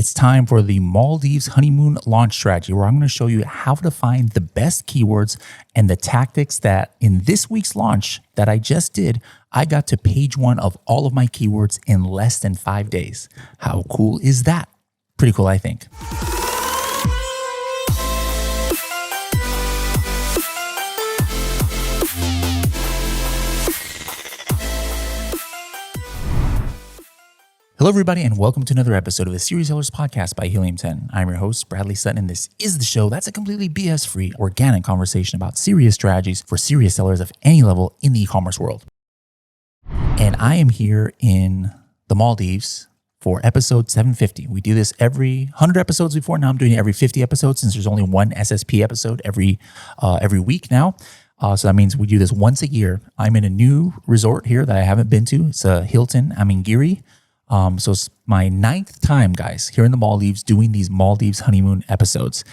it's time for the Maldives Honeymoon launch strategy, where I'm going to show you how to find the best keywords and the tactics that in this week's launch that I just did, I got to page 1 of all of my keywords in less than 5 days. How cool is that? Pretty cool, I think. Hello, everybody, and welcome to another episode of the Serious Sellers Podcast by Helium 10. I'm your host, Bradley Sutton, and this is the show that's a completely BS-free, organic conversation about serious strategies for serious sellers of any level in the e-commerce world. And I am here in the Maldives for episode 750. We do this every 100 episodes before. Now I'm doing it every 50 episodes since there's only one SSP episode every week now. So that means we do this once a year. I'm in a new resort here that I haven't been to. It's a Hilton Amingiri. So it's my 9th time, guys, here in the Maldives doing these Maldives Honeymoon episodes.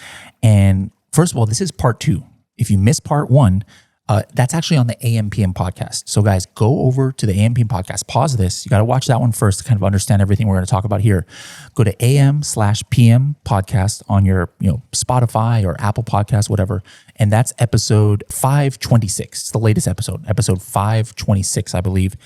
And first of all, this is part 2. If you missed part 1, that's actually on the AM/PM podcast. So guys, go over to the AM/PM podcast, pause this. You got to watch that one first to kind of understand everything we're going to talk about here. Go to AM/PM podcast on your Spotify or Apple Podcasts, whatever. And that's episode 526. It's the latest episode 526, I believe.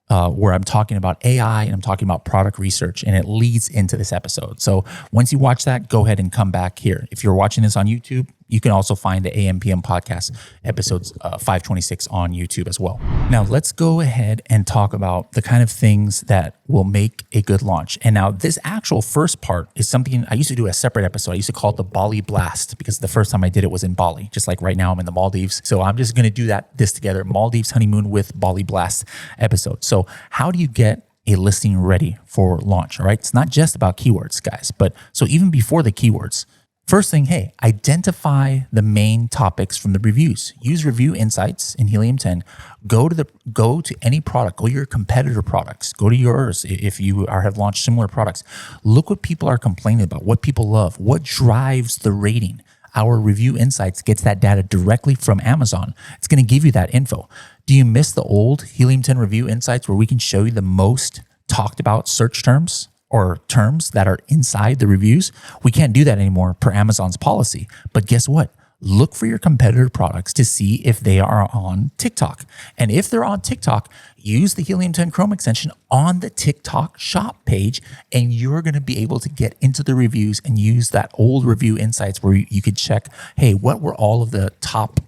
Where I'm talking about AI and I'm talking about product research, and it leads into this episode. So once you watch that, go ahead and come back here. If you're watching this on YouTube, you can also find the AM/PM podcast episodes 526 on YouTube as well. Now let's go ahead and talk about the kind of things that will make a good launch. And now this actual first part is something I used to do a separate episode. I used to call it the Bali Blast because the first time I did it was in Bali, just like right now I'm in the Maldives. So I'm just going to do this together, Maldives Honeymoon with Bali Blast episode. So how do you get a listing ready for launch? All right. It's not just about keywords, guys, but so even before the keywords, first thing, hey, identify the main topics from the reviews. Use review insights in Helium 10. Go to any product. Go to your competitor products. Go to yours if you have launched similar products. Look what people are complaining about, what people love, what drives the rating. Our review insights gets that data directly from Amazon. It's going to give you that info. Do you miss the old Helium 10 review insights where we can show you the most talked about search terms or terms that are inside the reviews? We can't do that anymore per Amazon's policy. But guess what? Look for your competitor products to see if they are on TikTok. And if they're on TikTok, use the Helium 10 Chrome extension on the TikTok shop page, and you're going to be able to get into the reviews and use that old review insights where you could check, hey, what were all of the top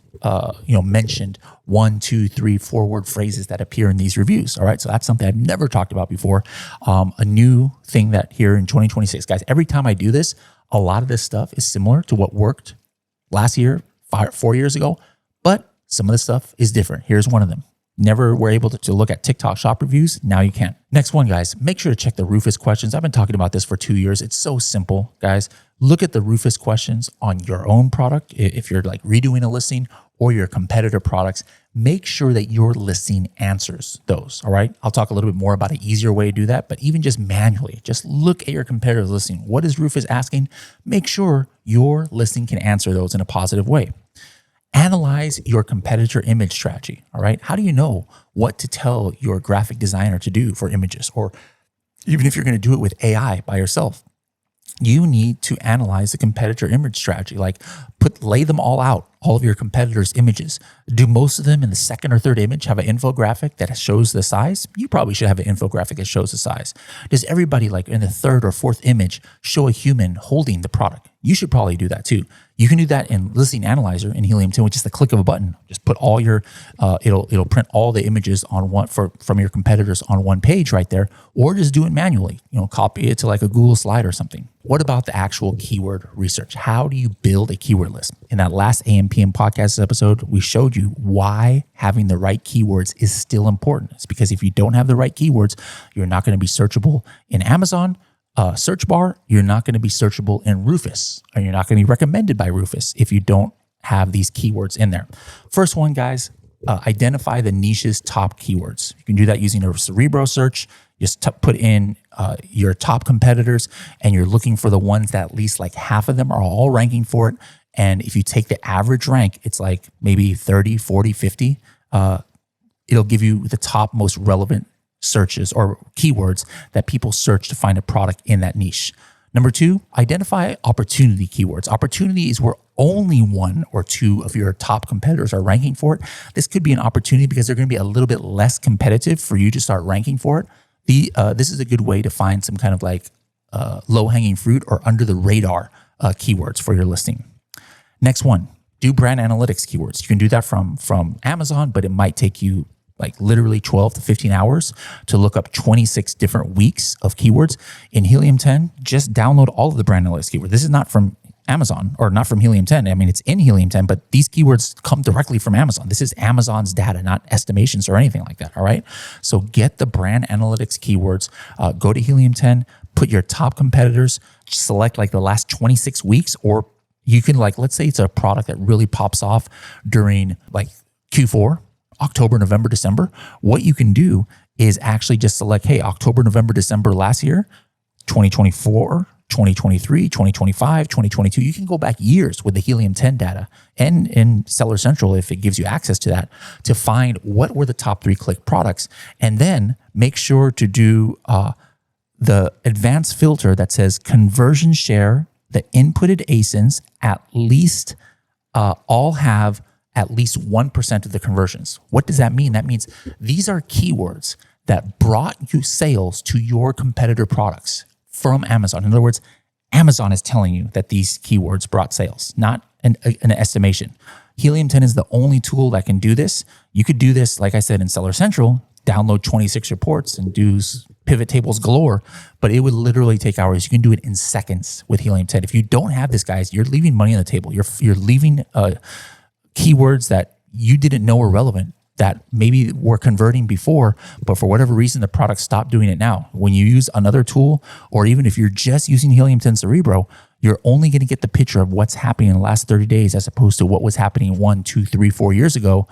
mentioned 1, 2, 3, 4 word phrases that appear in these reviews. All right. So that's something I've never talked about before. A new thing that here in 2026, guys, every time I do this, a lot of this stuff is similar to what worked last year, 4 years ago, but some of the stuff is different. Here's one of them. Never were able to look at TikTok shop reviews. Now you can. Next one, guys, make sure to check the Rufus questions. I've been talking about this for 2 years. It's so simple, guys. Look at the Rufus questions on your own product. If you're like redoing a listing or your competitor products, make sure that your listing answers those. All right. I'll talk a little bit more about an easier way to do that, but even just manually, just look at your competitor's listing. What is Rufus asking? Make sure your listing can answer those in a positive way. Analyze your competitor image strategy. All right. How do you know what to tell your graphic designer to do for images? Or even if you're going to do it with AI by yourself, you need to analyze the competitor image strategy. Like lay them all out, all of your competitors' images. Do most of them in the second or third image have an infographic that shows the size? You probably should have an infographic that shows the size. Does everybody like in the third or fourth image show a human holding the product? You should probably do that too. You can do that in Listing Analyzer in Helium 10 with just the click of a button. Just put all your, it'll print all the images on one from your competitors on one page right there, or just do it manually. Copy it to like a Google slide or something. What about the actual keyword research? How do you build a keyword list? In that last AM/PM podcast episode, we showed you why having the right keywords is still important. It's because if you don't have the right keywords, you're not going to be searchable in Amazon search bar. You're not going to be searchable in Rufus, and you're not going to be recommended by Rufus if you don't have these keywords in there. First one, guys, identify the niche's top keywords. You can do that using a Cerebro search. Just put in your top competitors, and you're looking for the ones that at least like half of them are all ranking for it. And if you take the average rank, it's like maybe 30, 40, 50. It'll give you the top most relevant searches or keywords that people search to find a product in that niche. Number 2, identify opportunity keywords. Opportunity is where only 1 or 2 of your top competitors are ranking for it. This could be an opportunity because they're going to be a little bit less competitive for you to start ranking for it. This is a good way to find some kind of like low-hanging fruit or under the radar keywords for your listing. Next one, do brand analytics keywords. You can do that from Amazon, but it might take you like literally 12 to 15 hours to look up 26 different weeks of keywords. In Helium 10, just download all of the brand analytics keywords. This is not from Amazon or not from Helium 10. I mean, it's in Helium 10, but these keywords come directly from Amazon. This is Amazon's data, not estimations or anything like that, all right? So get the brand analytics keywords, go to Helium 10, put your top competitors, select like the last 26 weeks, or you can like, let's say it's a product that really pops off during like Q4, October, November, December. What you can do is actually just select, hey, October, November, December last year, 2024, 2023, 2025, 2022. You can go back years with the Helium 10 data and in Seller Central, if it gives you access to that, to find what were the top 3 click products. And then make sure to do the advanced filter that says conversion share, the inputted ASINs at least all have at least 1% of the conversions. What does that mean? That means these are keywords that brought you sales to your competitor products from Amazon. In other words, Amazon is telling you that these keywords brought sales, not an estimation. Helium 10 is the only tool that can do this. You could do this, like I said, in Seller Central, download 26 reports and do pivot tables galore, but it would literally take hours. You can do it in seconds with Helium 10. If you don't have this, guys, you're leaving money on the table. You're leaving keywords that you didn't know were relevant, that maybe were converting before, but for whatever reason, the product stopped doing it now. When you use another tool, or even if you're just using Helium 10 Cerebro, you're only going to get the picture of what's happening in the last 30 days as opposed to what was happening 1, 2, 3, 4 years ago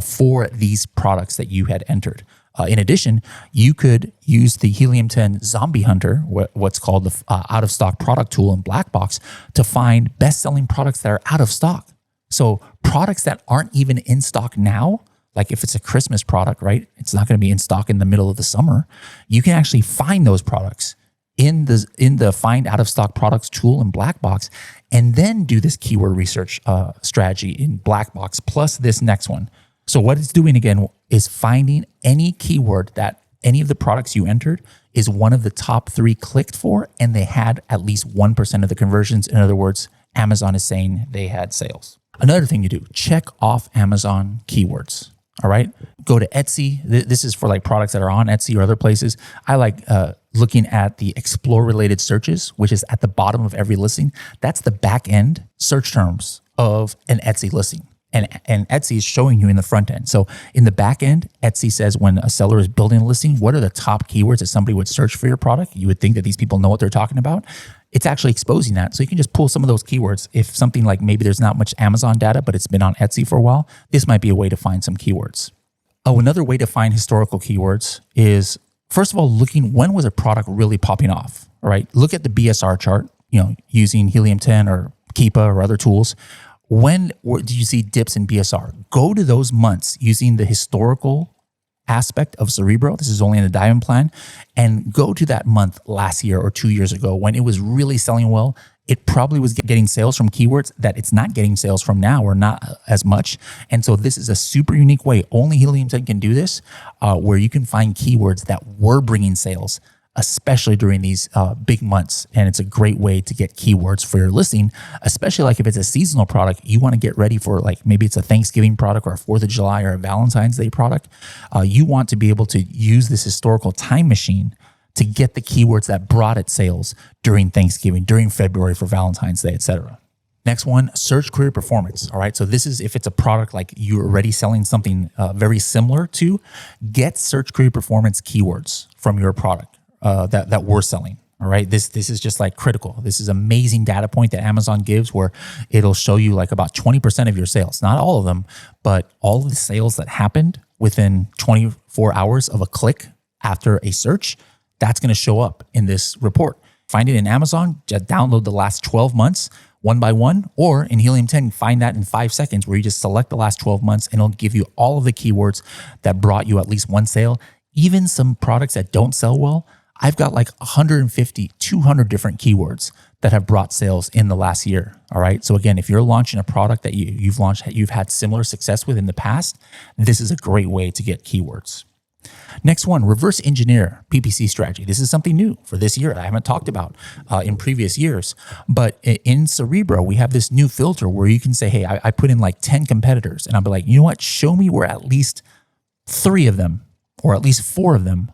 for these products that you had entered. In addition, you could use the Helium 10 Zombie Hunter, what's called the out-of-stock product tool in Blackbox, to find best-selling products that are out of stock. So products that aren't even in stock now, like if it's a Christmas product, right? It's not going to be in stock in the middle of the summer. You can actually find those products in the Find Out of Stock Products tool in Blackbox, and then do this keyword research strategy in Blackbox plus this next one. So what it's doing again is finding any keyword that any of the products you entered is one of the top 3 clicked for, and they had at least 1% of the conversions. In other words, Amazon is saying they had sales. Another thing you do, check off Amazon keywords. All right. Go to Etsy. This is for like products that are on Etsy or other places. I like looking at the explore related searches, which is at the bottom of every listing. That's the back end search terms of an Etsy listing. And Etsy is showing you in the front end. So in the back end, Etsy says when a seller is building a listing, what are the top keywords that somebody would search for your product? You would think that these people know what they're talking about. It's actually exposing that. So you can just pull some of those keywords. If something like maybe there's not much Amazon data, but it's been on Etsy for a while, this might be a way to find some keywords. Oh, another way to find historical keywords is, first of all, looking when was a product really popping off, all right? Look at the BSR chart, using Helium 10 or Keepa or other tools. When did you see dips in BSR? Go to those months using the historical aspect of Cerebro. This is only in the Diamond plan. And go to that month last year or 2 years ago when it was really selling well. It probably was getting sales from keywords that it's not getting sales from now, or not as much. And so this is a super unique way. Only Helium 10 can do this, where you can find keywords that were bringing sales, especially during these big months. And it's a great way to get keywords for your listing, especially like if it's a seasonal product, you want to get ready for, like maybe it's a Thanksgiving product or a 4th of July or a Valentine's Day product. You want to be able to use this historical time machine to get the keywords that brought it sales during Thanksgiving, during February for Valentine's Day, etc. Next one, search query performance. All right. So this is if it's a product like you're already selling something very similar to, get search query performance keywords from your product that we're selling. All right. This is just like critical. This is amazing data point that Amazon gives, where it'll show you like about 20% of your sales, not all of them, but all of the sales that happened within 24 hours of a click after a search. That's going to show up in this report. Find it in Amazon, just download the last 12 months one by one, or in Helium 10, find that in 5 seconds, where you just select the last 12 months and it'll give you all of the keywords that brought you at least one sale. Even some products that don't sell well, I've got like 150, 200 different keywords that have brought sales in the last year. All right. So again, if you're launching a product that you've had similar success with in the past, this is a great way to get keywords. Next one, reverse engineer PPC strategy. This is something new for this year I haven't talked about in previous years. But in Cerebro, we have this new filter where you can say, hey, I put in like 10 competitors, and I'll be like, you know what? Show me where at least 3 of them or at least 4 of them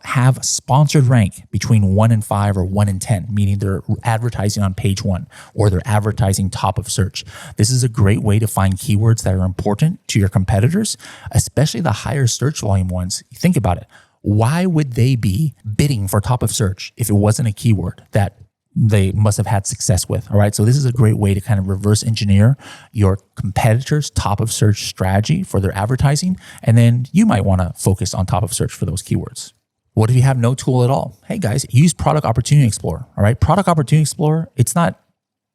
have sponsored rank between 1 and 5 or 1 and 10, meaning they're advertising on page 1 or they're advertising top of search. This is a great way to find keywords that are important to your competitors, especially the higher search volume ones. Think about it. Why would they be bidding for top of search if it wasn't a keyword that they must have had success with? All right. So this is a great way to kind of reverse engineer your competitors' top of search strategy for their advertising. And then you might want to focus on top of search for those keywords. What if you have no tool at all? Hey guys, use Product Opportunity Explorer. All right. Product Opportunity Explorer, it's not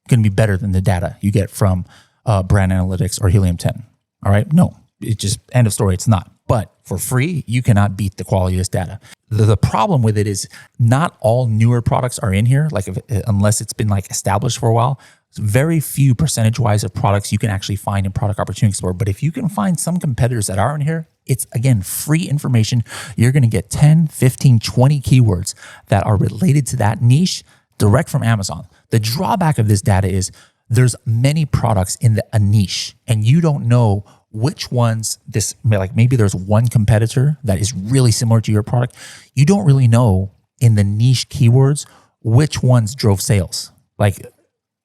going to be better than the data you get from Brand Analytics or Helium 10. All right. No, it's just end of story. It's not. But for free, you cannot beat the quality of this data. The problem with it is not all newer products are in here, like unless it's been like established for a while. Very few percentage-wise of products you can actually find in Product Opportunity Explorer. But if you can find some competitors that are in here, it's, again, free information. You're going to get 10, 15, 20 keywords that are related to that niche direct from Amazon. The drawback of this data is there's many products in a niche, and you don't know which ones like maybe there's one competitor that is really similar to your product. You don't really know in the niche keywords which ones drove sales. Like,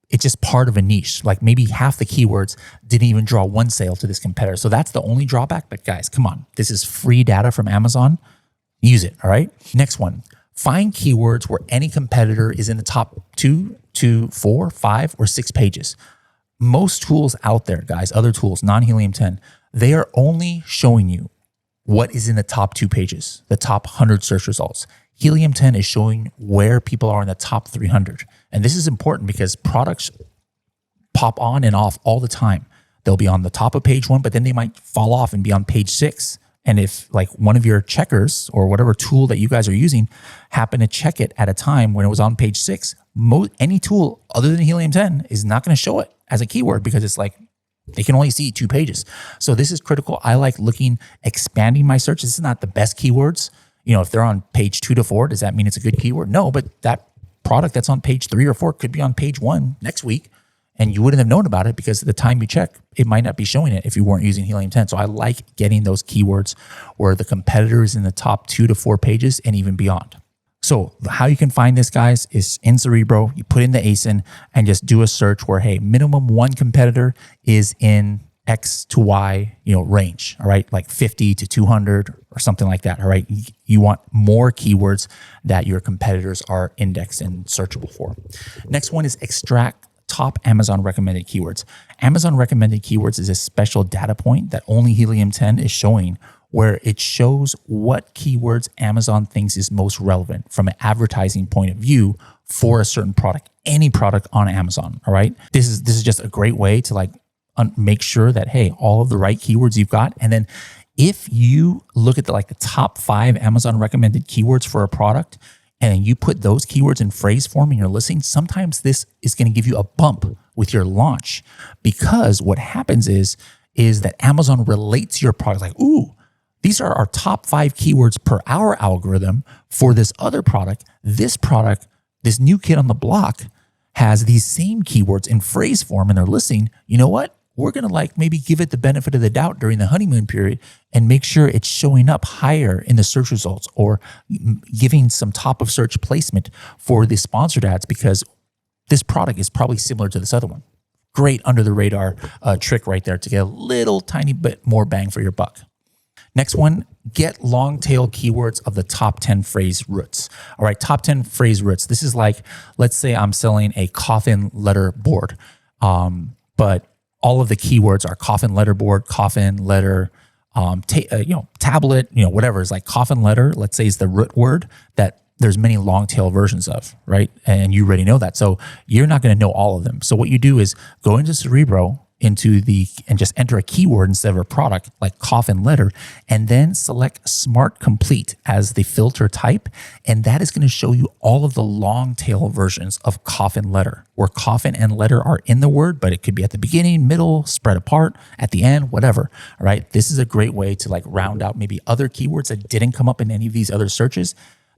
it's just part of a niche. Like maybe half the keywords didn't even draw one sale to this competitor. So that's the only drawback. But guys, come on. This is free data from Amazon. Use it, all right? Next one, find keywords where any competitor is in the top 2 to 4, 5, or 6 pages. Most tools out there, guys, other tools, non-Helium 10, they are only showing you what is in the top 2 pages, the top 100 search results. Helium 10 is showing where people are in the top 300. And this is important because products pop on and off all the time. They'll be on the top of page 1, but then they might fall off and be on page 6. And if like one of your checkers or whatever tool that you guys are using happen to check it at a time when it was on page 6, any tool other than Helium 10 is not going to show it as a keyword because it's like they can only see 2 pages. So this is critical. I like expanding my search. This is not the best keywords. You know, if they're on page 2 to 4, does that mean it's a good keyword? No, but that product that's on page 3 or 4 could be on page 1 next week, and you wouldn't have known about it because at the time you check, it might not be showing it if you weren't using Helium 10. So I like getting those keywords where the competitor is in the top 2 to 4 pages and even beyond. So how you can find this, guys, is in Cerebro. You put in the ASIN and just do a search where, hey, minimum 1 competitor is in X to Y, range, all right, like 50 to 200 or something like that, all right? You want more keywords that your competitors are indexed and searchable for. Next one is extract top Amazon recommended keywords. Amazon recommended keywords is a special data point that only Helium 10 is showing, where it shows what keywords Amazon thinks is most relevant from an advertising point of view for a certain product, any product on Amazon, all right? This is just a great way to make sure that, hey, all of the right keywords you've got. And then if you look at the top 5 Amazon recommended keywords for a product, and you put those keywords in phrase form in your listing, sometimes this is going to give you a bump with your launch, because what happens is that Amazon relates your product like, ooh, these are our top 5 keywords per our algorithm for this other product. This product, this new kid on the block, has these same keywords in phrase form in their listing. You know what? We're going to maybe give it the benefit of the doubt during the honeymoon period and make sure it's showing up higher in the search results, or giving some top of search placement for the sponsored ads because this product is probably similar to this other one. Great under the radar trick right there to get a little tiny bit more bang for your buck. Next one, get long tail keywords of the top 10 phrase roots. All right, top 10 phrase roots. This is like, let's say I'm selling a coffin letter board, but all of the keywords are coffin letter board, coffin letter, tablet, whatever is like coffin letter, let's say is the root word that there's many long tail versions of, right? And you already know that. So you're not going to know all of them. So what you do is go into Cerebro and just enter a keyword instead of a product like coffin letter, and then select Smart Complete as the filter type. And that is going to show you all of the long tail versions of coffin letter, where coffin and letter are in the word, but it could be at the beginning, middle, spread apart, at the end, whatever. All right. This is a great way to like round out maybe other keywords that didn't come up in any of these other searches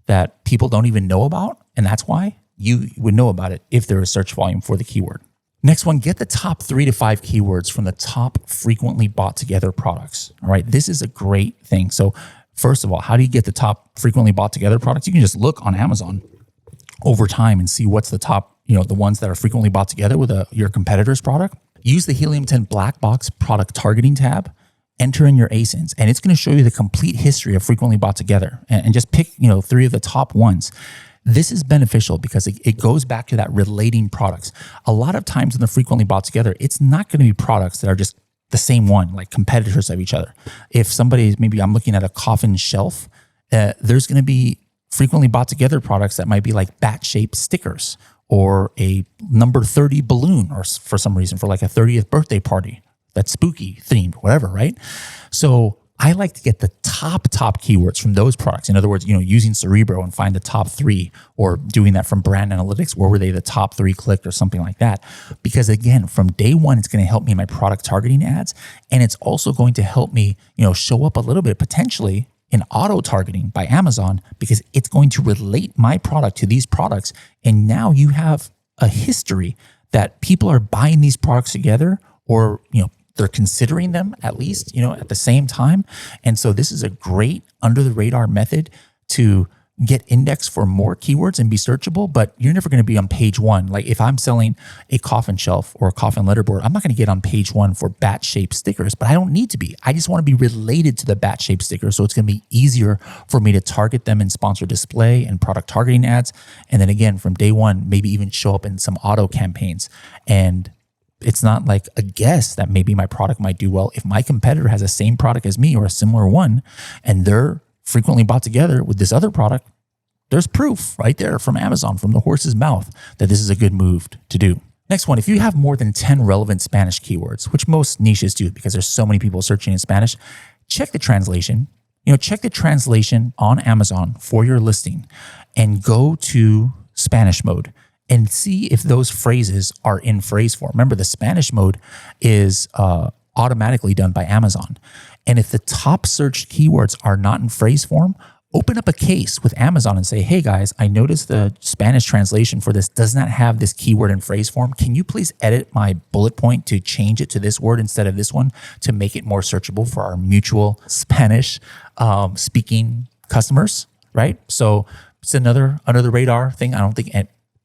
that people don't even know about. And that's why you would know about it if there is search volume for the keyword. Next one, get the top 3 to 5 keywords from the top frequently bought together products. All right, this is a great thing. So first of all, how do you get the top frequently bought together products? You can just look on Amazon over time and see what's the top, the ones that are frequently bought together with your competitor's product. Use the Helium 10 black box product targeting tab, enter in your ASINs, and it's going to show you the complete history of frequently bought together, and just pick, 3 of the top ones. This is beneficial because it goes back to that relating products. A lot of times in the frequently bought together, it's not going to be products that are just the same one, like competitors of each other. If maybe I'm looking at a coffin shelf, there's going to be frequently bought together products that might be like bat-shaped stickers or a number 30 balloon, or for some reason for like a 30th birthday party that's spooky themed, whatever, right? So I like to get the top keywords from those products. In other words, using Cerebro and find the top 3, or doing that from brand analytics. Where were they the top 3 clicked or something like that? Because again, from day one, it's going to help me in my product targeting ads. And it's also going to help me, show up a little bit potentially in auto targeting by Amazon, because it's going to relate my product to these products. And now you have a history that people are buying these products together, or, they're considering them at least, at the same time. And so this is a great under the radar method to get indexed for more keywords and be searchable, but you're never going to be on page 1. Like if I'm selling a coffin shelf or a coffin letterboard, I'm not going to get on page 1 for bat-shaped stickers, but I don't need to be. I just want to be related to the bat-shaped stickers. So it's going to be easier for me to target them in sponsored display and product targeting ads. And then again, from day one, maybe even show up in some auto campaigns. And it's not like a guess that maybe my product might do well. If my competitor has the same product as me or a similar one, and they're frequently bought together with this other product, there's proof right there from Amazon, from the horse's mouth, that this is a good move to do. Next one, if you have more than 10 relevant Spanish keywords, which most niches do because there's so many people searching in Spanish, check the translation. Check the translation on Amazon for your listing and go to Spanish mode and see if those phrases are in phrase form. Remember, the Spanish mode is automatically done by Amazon. And if the top searched keywords are not in phrase form, open up a case with Amazon and say, hey guys, I noticed the Spanish translation for this does not have this keyword in phrase form. Can you please edit my bullet point to change it to this word instead of this one to make it more searchable for our mutual Spanish speaking customers, right? So it's another under the radar thing. I don't think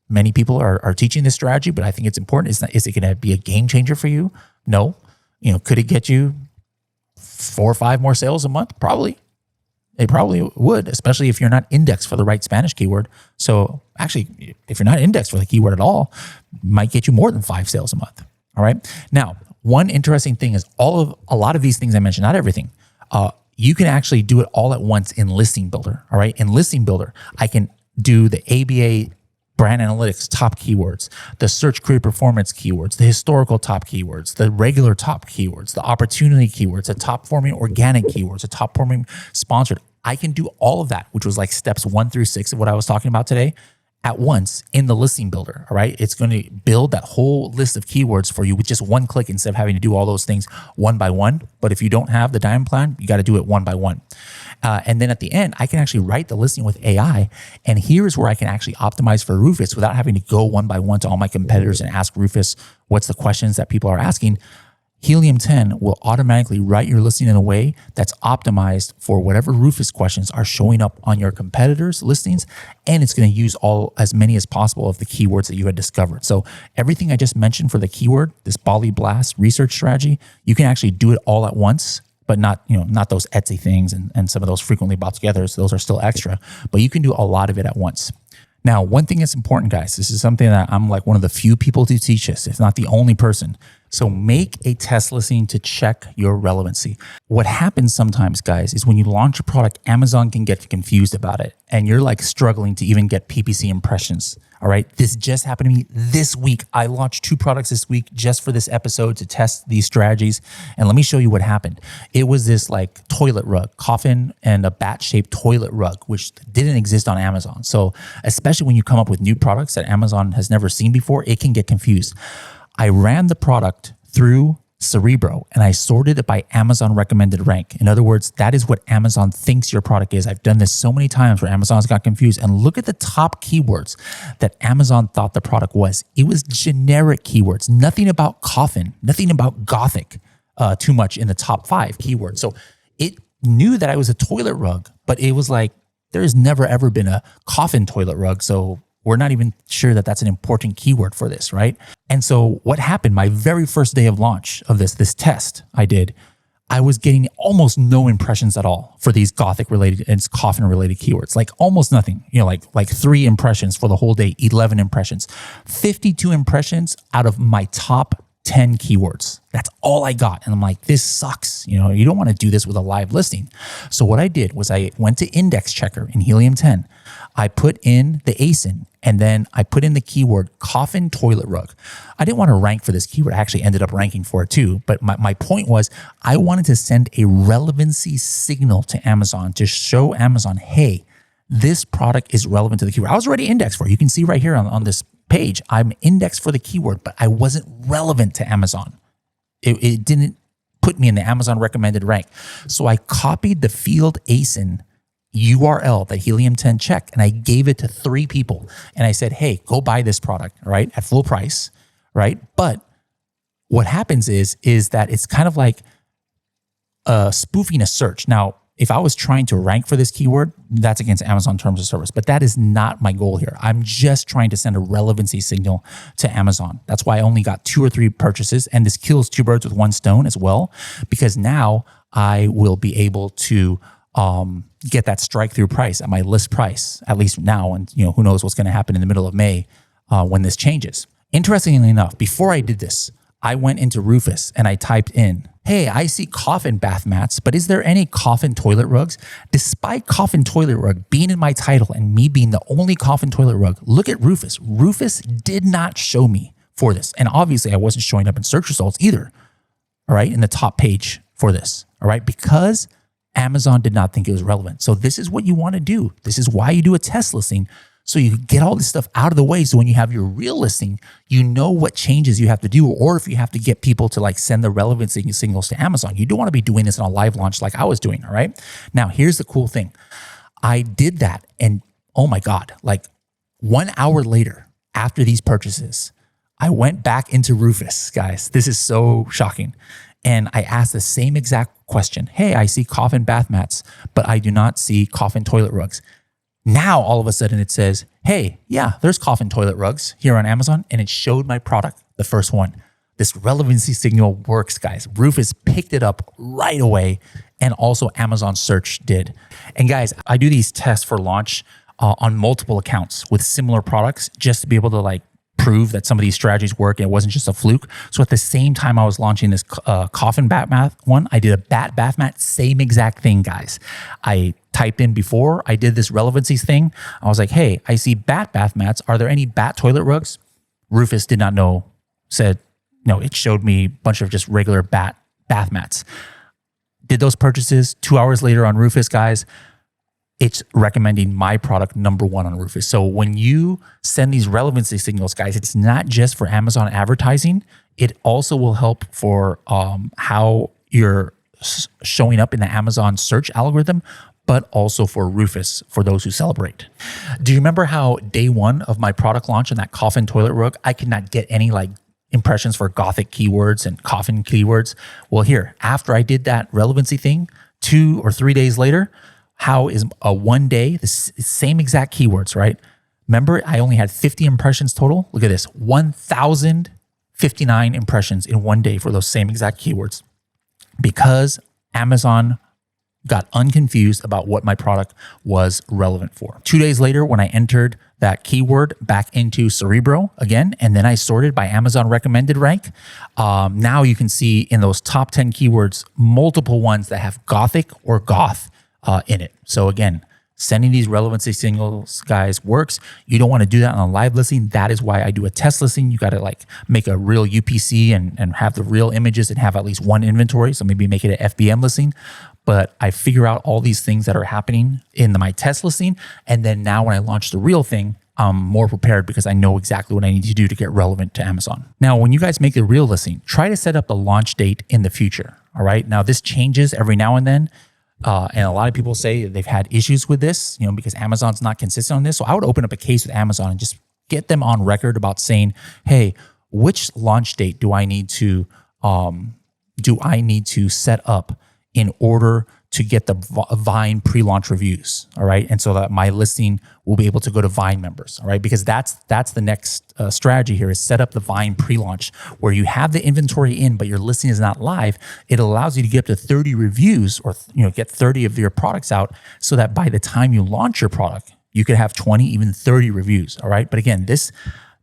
many people are teaching this strategy, but I think it's important. Is it going to be a game changer for you? No. Could it get you 4 or 5 more sales a month? Probably. It probably would, especially if you're not indexed for the right Spanish keyword. So actually, if you're not indexed for the keyword at all, it might get you more than 5 sales a month. All right. Now, one interesting thing is a lot of these things I mentioned, not everything, you can actually do it all at once in Listing Builder. All right. In Listing Builder, I can do the ABA brand analytics top keywords, the search career performance keywords, the historical top keywords, the regular top keywords, the opportunity keywords, the top performing organic keywords, the top performing sponsored. I can do all of that, which was like steps 1 through 6 of what I was talking about today, at once in the listing builder. All right. It's going to build that whole list of keywords for you with just one click instead of having to do all those things one by one. But if you don't have the diamond plan, you got to do it one by one. And then at the end, I can actually write the listing with AI. And here's where I can actually optimize for Rufus without having to go one by one to all my competitors and ask Rufus what's the questions that people are asking. Helium 10 will automatically write your listing in a way that's optimized for whatever Rufus questions are showing up on your competitors' listings, and it's going to use as many as possible of the keywords that you had discovered. So everything I just mentioned for the keyword, this Bali Blast research strategy, you can actually do it all at once, but not those Etsy things and some of those frequently bought together. So those are still extra, but you can do a lot of it at once. Now, one thing that's important, guys, this is something that I'm like one of the few people to teach this, if not the only person. So make a test listing to check your relevancy. What happens sometimes, guys, is when you launch a product, Amazon can get confused about it and you're like struggling to even get PPC impressions. All right. This just happened to me this week. I launched 2 products this week just for this episode to test these strategies. And let me show you what happened. It was this like toilet rug, coffin and a bat-shaped toilet rug, which didn't exist on Amazon. So especially when you come up with new products that Amazon has never seen before, it can get confused. I ran the product through Cerebro and I sorted it by Amazon recommended rank. In other words, that is what Amazon thinks your product is. I've done this so many times where Amazon's got confused. And look at the top keywords that Amazon thought the product was. It was generic keywords, nothing about coffin, nothing about gothic, too much in the top 5 keywords. So it knew that I was a toilet rug, but it was like, there's never ever been a coffin toilet rug. So we're not even sure that that's an important keyword for this, right? And so what happened, my very first day of launch of this test I did, I was getting almost no impressions at all for these gothic related and coffin related keywords, like almost nothing, like 3 impressions for the whole day, 11 impressions, 52 impressions out of my top 10 keywords. That's all I got. And I'm like, this sucks. You don't want to do this with a live listing. So what I did was I went to Index Checker in Helium 10. I put in the ASIN and then I put in the keyword coffin toilet rug. I didn't want to rank for this keyword. I actually ended up ranking for it too. But my point was I wanted to send a relevancy signal to Amazon to show Amazon, hey, this product is relevant to the keyword. I was already indexed for it. You can see right here on this page, I'm indexed for the keyword, but I wasn't relevant to Amazon. It didn't put me in the Amazon recommended rank. So I copied the field ASIN URL that Helium 10 checked and I gave it to 3 people. And I said, hey, go buy this product, right? At full price, right? But what happens is that it's kind of like spoofing a search. Now, if I was trying to rank for this keyword, that's against Amazon terms of service, but that is not my goal here. I'm just trying to send a relevancy signal to Amazon. That's why I only got 2 or 3 purchases, and this kills 2 birds with 1 stone as well, because now I will be able to get that strike through price at my list price, at least now. And who knows what's going to happen in the middle of May when this changes. Interestingly enough, before I did this, I went into Rufus and I typed in, hey, I see coffin bath mats, but is there any coffin toilet rugs? Despite coffin toilet rug being in my title and me being the only coffin toilet rug, look at Rufus. Rufus did not show me for this. And obviously I wasn't showing up in search results either, all right, in the top page for this, all right, because Amazon did not think it was relevant. So this is what you want to do. This is why you do a test listing. So you get all this stuff out of the way. So when you have your real listing, you know what changes you have to do, or if you have to get people to like send the relevancy signals to Amazon. You don't want to be doing this in a live launch like I was doing. All right. Now, here's the cool thing. I did that. And oh my God, like 1 hour later after these purchases, I went back into Rufus, guys. This is so shocking. And I asked the same exact question. Hey, I see coffin bath mats, but I do not see coffin toilet rugs. Now, all of a sudden it says, hey, yeah, there's coffin toilet rugs here on Amazon. And it showed my product, the first one. This relevancy signal works, guys. Rufus picked it up right away. And also Amazon search did. And guys, I do these tests for launch on multiple accounts with similar products just to be able to like prove that some of these strategies work and it wasn't just a fluke. So at the same time I was launching this coffin bat mat one, I did a bat bath mat, same exact thing, guys. I typed in before I did this relevancies thing. I was like, hey, I see bat bath mats. Are there any bat toilet rugs? Rufus did not know, said, no, it showed me a bunch of just regular bat bath mats. Did those purchases 2 hours later on Rufus, guys. It's recommending my product #1 on Rufus. So when you send these relevancy signals, guys, it's not just for Amazon advertising. It also will help for how you're showing up in the Amazon search algorithm, but also for Rufus, for those who celebrate. Do you remember how day 1 of my product launch on that coffin toilet rug, I could not get any like impressions for gothic keywords and coffin keywords? Well, here, after I did that relevancy thing, 2 or 3 days later, how is a 1 day, the same exact keywords, right? Remember, I only had 50 impressions total. Look at this, 1,059 impressions in 1 day for those same exact keywords, because Amazon got unconfused about what my product was relevant for. 2 days later, when I entered that keyword back into Cerebro again, and then I sorted by Amazon recommended rank, now you can see in those top 10 keywords, multiple ones that have Gothic or Goth in it. So again, sending these relevancy signals, guys, works. You don't want to do that on a live listing. That is why I do a test listing. You got to like make a real UPC and have the real images and have at least one inventory. So maybe make it an FBM listing. But I figure out all these things that are happening in my test listing. And then now when I launch the real thing, I'm more prepared because I know exactly what I need to do to get relevant to Amazon. Now, when you guys make the real listing, try to set up the launch date in the future. All right. Now, this changes every now and then. And a lot of people say they've had issues with this, because Amazon's not consistent on this. So I would open up a case with Amazon and just get them on record about saying, hey, which launch date do I need to set up in order to get the Vine pre-launch reviews, all right? And so that my listing will be able to go to Vine members, all right? Because that's the next strategy here is set up the Vine pre-launch where you have the inventory in, but your listing is not live. It allows you to get up to 30 reviews or get 30 of your products out so that by the time you launch your product, you could have 20, even 30 reviews, all right? But again, this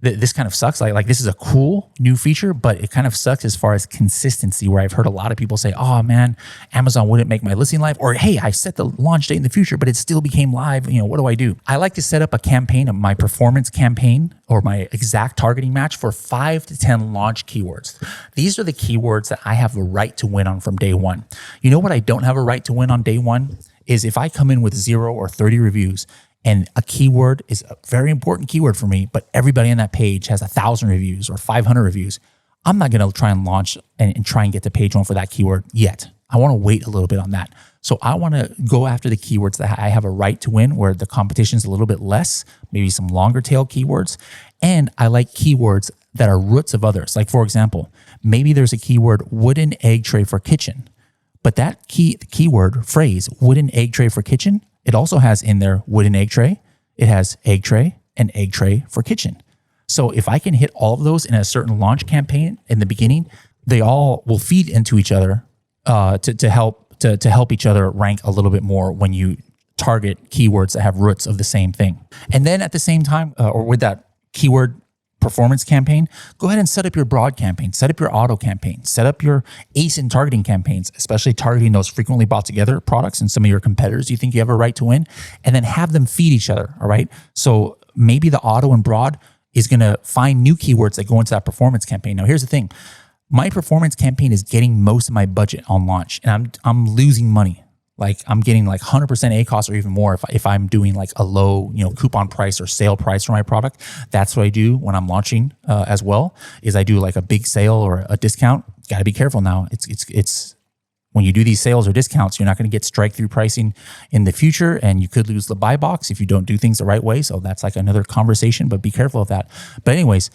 kind of sucks. Like this is a cool new feature, but it kind of sucks as far as consistency, where I've heard a lot of people say, oh man, Amazon wouldn't make my listing live, or hey, I set the launch date in the future, but it still became live. What do? I like to set up a campaign, my performance campaign or my exact targeting match for 5 to 10 launch keywords. These are the keywords that I have a right to win on from day one. You know what I don't have a right to win on day one is if I come in with 0 or 30 reviews, and a keyword is a very important keyword for me, but everybody on that page has 1,000 reviews or 500 reviews. I'm not going to try and launch and try and get to page 1 for that keyword yet. I want to wait a little bit on that. So I want to go after the keywords that I have a right to win, where the competition is a little bit less, maybe some longer tail keywords. And I like keywords that are roots of others. Like for example, maybe there's a keyword wooden egg tray for kitchen, but that keyword phrase, wooden egg tray for kitchen, it also has in there wooden egg tray, it has egg tray, and egg tray for kitchen. So if I can hit all of those in a certain launch campaign in the beginning, they all will feed into each other to help each other rank a little bit more when you target keywords that have roots of the same thing. And then at the same time, or with that keyword performance campaign, go ahead and set up your broad campaign, set up your auto campaign, set up your ASIN targeting campaigns, especially targeting those frequently bought together products and some of your competitors you think you have a right to win, and then have them feed each other, all right? So maybe the auto and broad is going to find new keywords that go into that performance campaign. Now, here's the thing. My performance campaign is getting most of my budget on launch, and I'm losing money. Like I'm getting like 100% ACoS or even more if I'm doing like a low, coupon price or sale price for my product. That's what I do when I'm launching as well, is I do like a big sale or a discount. Got to be careful now. It's when you do these sales or discounts, you're not going to get strike through pricing in the future, and you could lose the buy box if you don't do things the right way. So that's like another conversation, but be careful of that. But anyways,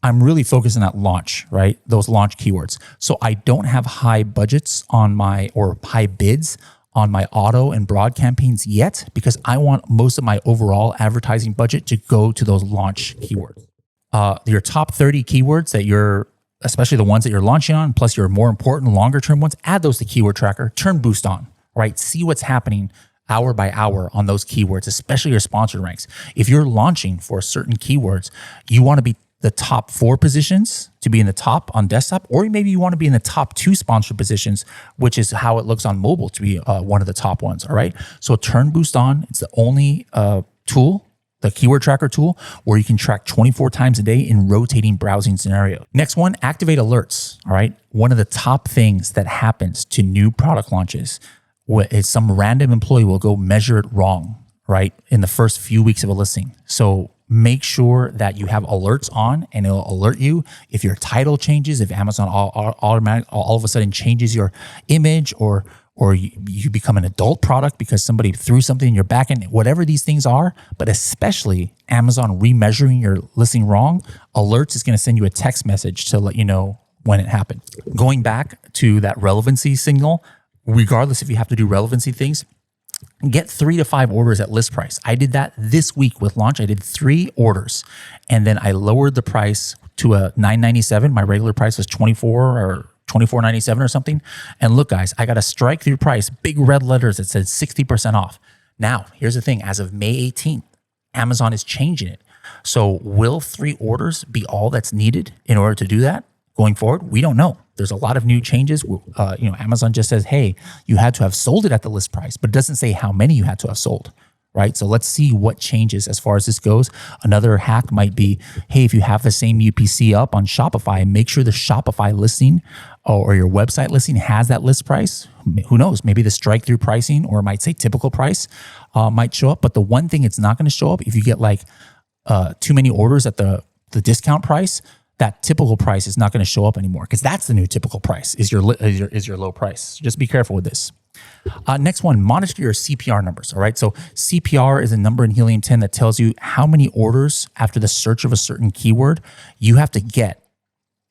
I'm really focusing on launch, right? Those launch keywords. So I don't have high budgets or high bids on my auto and broad campaigns yet, because I want most of my overall advertising budget to go to those launch keywords. Your top 30 keywords especially the ones that you're launching on, plus your more important longer term ones, add those to Keyword Tracker, turn boost on, right? See what's happening hour by hour on those keywords, especially your sponsored ranks. If you're launching for certain keywords, you want to be the top 4 positions to be in the top on desktop, or maybe you want to be in the top 2 sponsored positions, which is how it looks on mobile to be one of the top ones. All right. So turn boost on. It's the only tool, the keyword tracker tool, where you can track 24 times a day in rotating browsing scenario. Next one, activate alerts. All right. One of the top things that happens to new product launches is some random employee will go measure it wrong, right, in the first few weeks of a listing. So make sure that you have alerts on, and it'll alert you if your title changes, if Amazon all of a sudden changes your image, or you become an adult product because somebody threw something in your backend, whatever these things are, but especially Amazon remeasuring your listing wrong, alerts is going to send you a text message to let you know when it happened. Going back to that relevancy signal, regardless if you have to do relevancy things, get 3 to 5 orders at list price. I did that this week with launch. I did 3 orders, and then I lowered the price to a $9.97. My regular price was $24 or $24.97 or something. And look, guys, I got a strike through price, big red letters that said 60% off. Now, here's the thing. As of May 18th, Amazon is changing it. So will 3 orders be all that's needed in order to do that going forward? We don't know. There's a lot of new changes. Amazon just says, hey, you had to have sold it at the list price, but it doesn't say how many you had to have sold, right? So let's see what changes as far as this goes. Another hack might be, hey, if you have the same UPC up on Shopify, make sure the Shopify listing or your website listing has that list price. Who knows? Maybe the strike through pricing, or it might say typical price, might show up. But the one thing it's not going to show up, if you get like too many orders at the discount price, that typical price is not going to show up anymore, because that's the new typical price is your low price. So just be careful with this. Next one, monitor your CPR numbers. All right. So CPR is a number in Helium 10 that tells you how many orders after the search of a certain keyword you have to get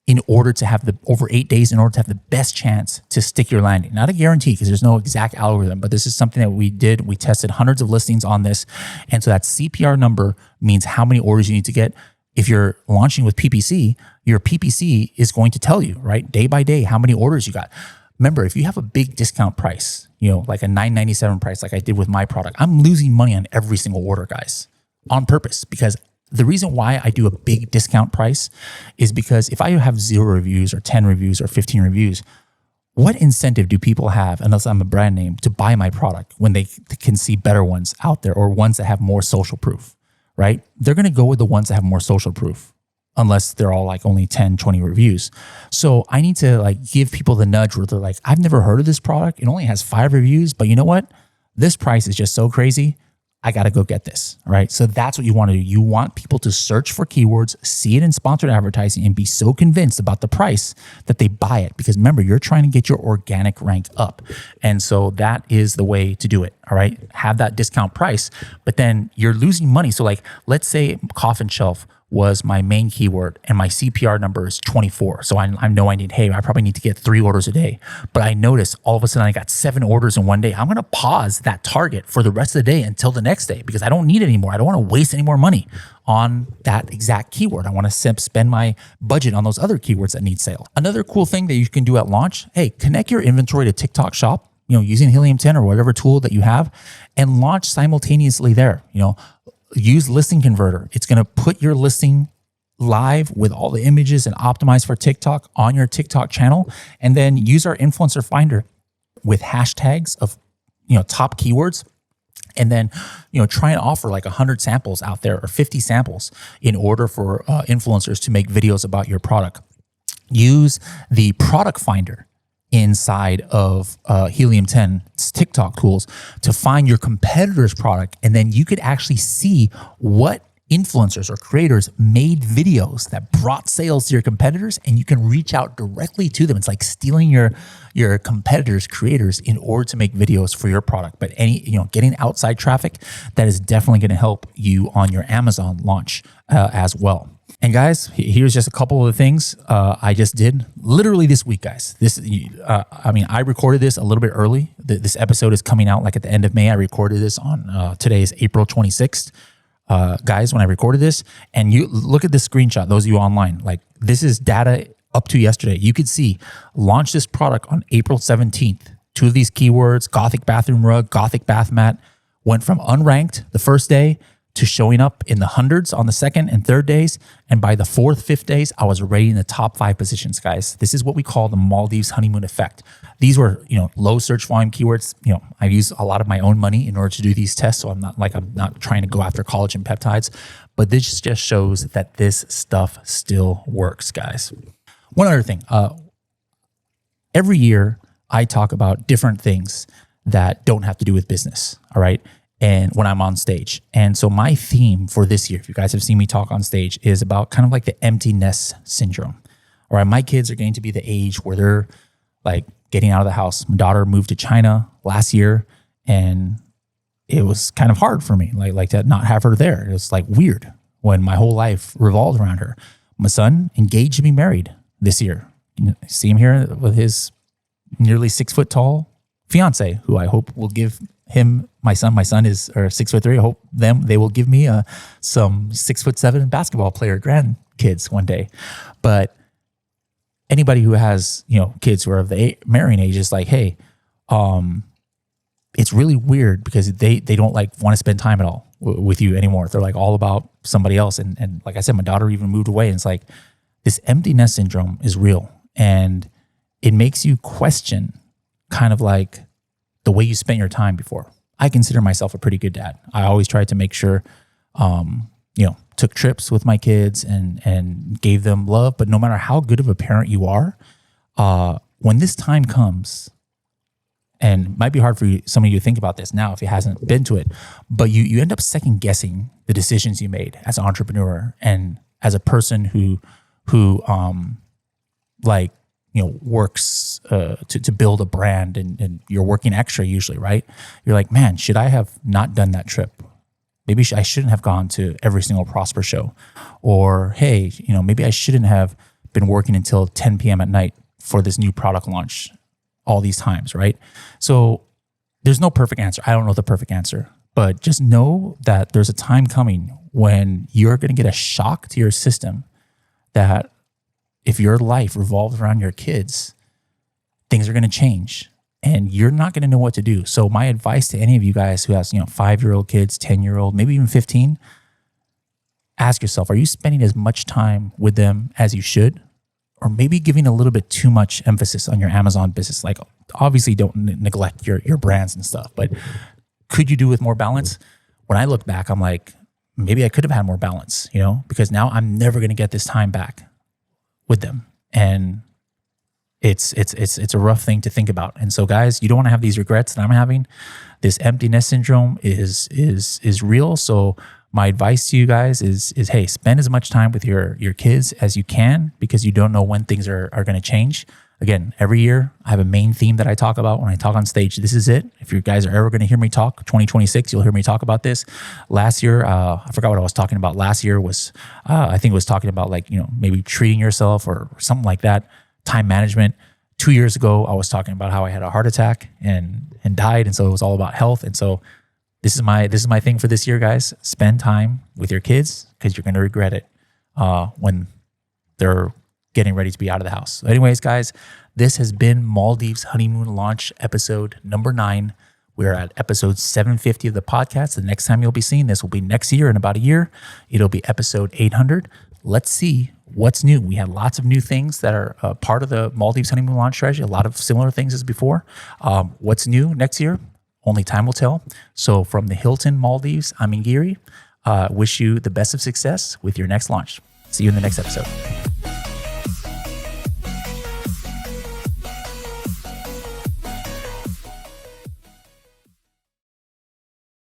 in order to have over 8 days, in order to have the best chance to stick your landing. Not a guarantee, because there's no exact algorithm, but this is something that we did. We tested hundreds of listings on this. And so that CPR number means how many orders you need to get. If you're launching with PPC, your PPC is going to tell you, right, day by day, how many orders you got. Remember, if you have a big discount price, like a $9.97 price, like I did with my product, I'm losing money on every single order, guys, on purpose. Because the reason why I do a big discount price is because if I have 0 reviews or 10 reviews or 15 reviews, what incentive do people have, unless I'm a brand name, to buy my product when they can see better ones out there, or ones that have more social proof? Right? They're going to go with the ones that have more social proof, unless they're all like only 10, 20 reviews. So I need to like give people the nudge where they're like, I've never heard of this product. It only has 5 reviews, but you know what? This price is just so crazy. I got to go get this, right? So that's what you want to do. You want people to search for keywords, see it in sponsored advertising, and be so convinced about the price that they buy it. Because remember, you're trying to get your organic rank up. And so that is the way to do it, all right? Have that discount price, but then you're losing money. So like, let's say coffin shelf was my main keyword and my CPR number is 24. So I know I probably need to get 3 orders a day. But I notice all of a sudden I got 7 orders in one day. I'm going to pause that target for the rest of the day until the next day, because I don't need it anymore. I don't want to waste any more money on that exact keyword. I want to spend my budget on those other keywords that need sale. Another cool thing that you can do at launch, hey, connect your inventory to TikTok Shop, using Helium 10 or whatever tool that you have, and launch simultaneously there. Use Listing Converter. It's going to put your listing live with all the images and optimized for TikTok on your TikTok channel. And then use our influencer finder with hashtags of, top keywords. And then, try and offer like 100 samples out there or 50 samples in order for influencers to make videos about your product. Use the product finder inside of Helium 10's TikTok tools to find your competitor's product. And then you could actually see what influencers or creators made videos that brought sales to your competitors, and you can reach out directly to them. It's like stealing your competitors' creators in order to make videos for your product. But getting outside traffic, that is definitely going to help you on your Amazon launch as well. And guys, here's just a couple of the things I just did literally this week, guys. I recorded this a little bit early. This episode is coming out like at the end of May. I recorded this on today is April 26th. Guys, when I recorded this, and you look at this screenshot, those of you online, like this is data up to yesterday. You could see launch this product on April 17th. 2 of these keywords, Gothic bathroom rug, Gothic bath mat, went from unranked the first day to showing up in the hundreds on the second and third days. And by the 4th, 5th days, I was already in the top 5 positions, guys. This is what we call the Maldives Honeymoon effect. These were, low search volume keywords. I use a lot of my own money in order to do these tests. So I'm not trying to go after collagen peptides, but this just shows that this stuff still works, guys. One other thing, every year I talk about different things that don't have to do with business. All right. And when I'm on stage. And so my theme for this year, if you guys have seen me talk on stage, is about kind of like the empty nest syndrome. All right, my kids are getting to be the age where they're like getting out of the house. My daughter moved to China last year, and it was kind of hard for me, like to not have her there. It was like weird when my whole life revolved around her. My son engaged to be married this year. See him here with his nearly 6 foot tall fiance, who I hope will give him my son is 6'3". I hope they will give me some 6'7" basketball player grandkids one day. But anybody who has, kids who are of the marrying age is like, hey, it's really weird because they don't like want to spend time at all with you anymore. They're like all about somebody else. And like I said, my daughter even moved away, and it's like this empty nest syndrome is real. And it makes you question kind of like the way you spent your time before. I consider myself a pretty good dad. I always tried to make sure, took trips with my kids and gave them love. But no matter how good of a parent you are, when this time comes, and it might be hard for some of you to think about this now if you hasn't been to it, but you end up second guessing the decisions you made as an entrepreneur and as a person who works to build a brand, and you're working extra usually, right? You're like, man, should I have not done that trip? Maybe I shouldn't have gone to every single Prosper show. Or, hey, maybe I shouldn't have been working until 10 p.m. at night for this new product launch all these times, right? So there's no perfect answer. I don't know the perfect answer, but just know that there's a time coming when you're going to get a shock to your system that if your life revolves around your kids, things are going to change and you're not going to know what to do. So my advice to any of you guys who has, 5-year-old kids, 10-year-old, maybe even 15, ask yourself, are you spending as much time with them as you should? Or maybe giving a little bit too much emphasis on your Amazon business? Like, obviously don't neglect your brands and stuff, but could you do with more balance? When I look back, I'm like, maybe I could have had more balance, because now I'm never going to get this time back with them. And it's a rough thing to think about. And so guys, you don't want to have these regrets that I'm having. This empty nest syndrome is real. So my advice to you guys is hey, spend as much time with your kids as you can, because you don't know when things are going to change. Again, every year I have a main theme that I talk about when I talk on stage. This is it. If you guys are ever going to hear me talk, 2026, you'll hear me talk about this. Last year, I forgot what I was talking about. Last year was, I think it was talking about maybe treating yourself or something like that, time management. 2 years ago, I was talking about how I had a heart attack and died. And so it was all about health. And so this is my thing for this year, guys. Spend time with your kids, because you're going to regret it when they're getting ready to be out of the house. So anyways, guys, this has been Maldives Honeymoon Launch episode number 9. We're at episode 750 of the podcast. The next time you'll be seeing this will be next year, in about a year. It'll be episode 800. Let's see what's new. We had lots of new things that are part of the Maldives Honeymoon Launch strategy, a lot of similar things as before. What's new next year? Only time will tell. So from the Hilton Maldives, I'm Ingiri. Wish you the best of success with your next launch. See you in the next episode.